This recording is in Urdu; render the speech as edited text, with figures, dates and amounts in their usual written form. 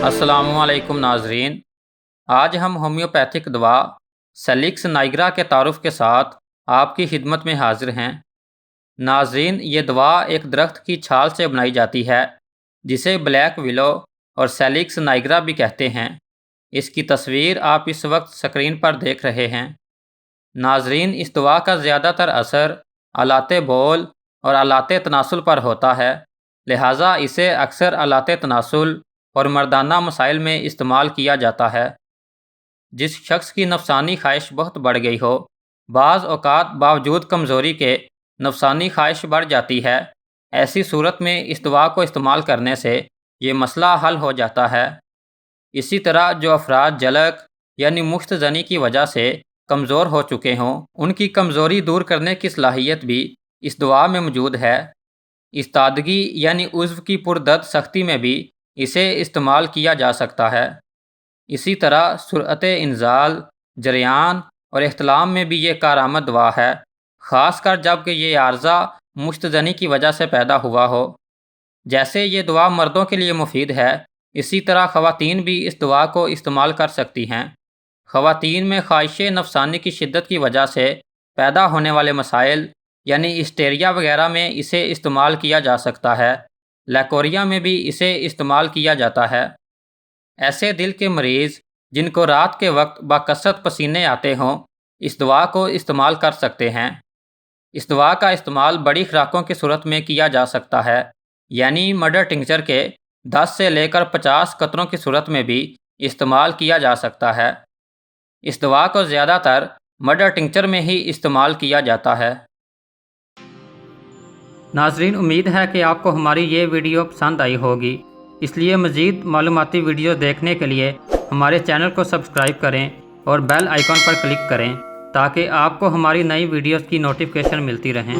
السلام علیکم ناظرین، آج ہم ہومیوپیتھک دوا سیلکس نائگرا کے تعارف کے ساتھ آپ کی خدمت میں حاضر ہیں۔ ناظرین، یہ دوا ایک درخت کی چھال سے بنائی جاتی ہے جسے بلیک ویلو اور سیلکس نائگرا بھی کہتے ہیں۔ اس کی تصویر آپ اس وقت سکرین پر دیکھ رہے ہیں۔ ناظرین، اس دوا کا زیادہ تر اثر آلات بول اور آلات تناسل پر ہوتا ہے، لہٰذا اسے اکثر آلات تناسل اور مردانہ مسائل میں استعمال کیا جاتا ہے۔ جس شخص کی نفسانی خواہش بہت بڑھ گئی ہو، بعض اوقات باوجود کمزوری کے نفسانی خواہش بڑھ جاتی ہے، ایسی صورت میں اس دوا کو استعمال کرنے سے یہ مسئلہ حل ہو جاتا ہے۔ اسی طرح جو افراد جلک یعنی مشت زنی کی وجہ سے کمزور ہو چکے ہوں، ان کی کمزوری دور کرنے کی صلاحیت بھی اس دوا میں موجود ہے۔ استادگی یعنی عضو کی پردرد سختی میں بھی اسے استعمال کیا جا سکتا ہے۔ اسی طرح سرعت انزال، جریان اور احتلام میں بھی یہ کارآمد دوا ہے، خاص کر جب کہ یہ عارضہ مشت زنی کی وجہ سے پیدا ہوا ہو۔ جیسے یہ دوا مردوں کے لیے مفید ہے، اسی طرح خواتین بھی اس دوا کو استعمال کر سکتی ہیں۔ خواتین میں خواہش نفسانی کی شدت کی وجہ سے پیدا ہونے والے مسائل یعنی ہسٹیریا وغیرہ میں اسے استعمال کیا جا سکتا ہے۔ لیکوریا میں بھی اسے استعمال کیا جاتا ہے۔ ایسے دل کے مریض جن کو رات کے وقت بکثرت پسینے آتے ہوں، اس دوا کو استعمال کر سکتے ہیں۔ اس دوا کا استعمال بڑی خوراکوں کی صورت میں کیا جا سکتا ہے، یعنی مڈر ٹنکچر کے 10 سے لے کر 50 قطروں کی صورت میں بھی استعمال کیا جا سکتا ہے۔ اس دوا کو زیادہ تر مڈر ٹنکچر میں ہی استعمال کیا جاتا ہے۔ ناظرین، امید ہے کہ آپ کو ہماری یہ ویڈیو پسند آئی ہوگی، اس لیے مزید معلوماتی ویڈیو دیکھنے کے لیے ہمارے چینل کو سبسکرائب کریں اور بیل آئیکن پر کلک کریں تاکہ آپ کو ہماری نئی ویڈیوز کی نوٹیفیکیشن ملتی رہیں۔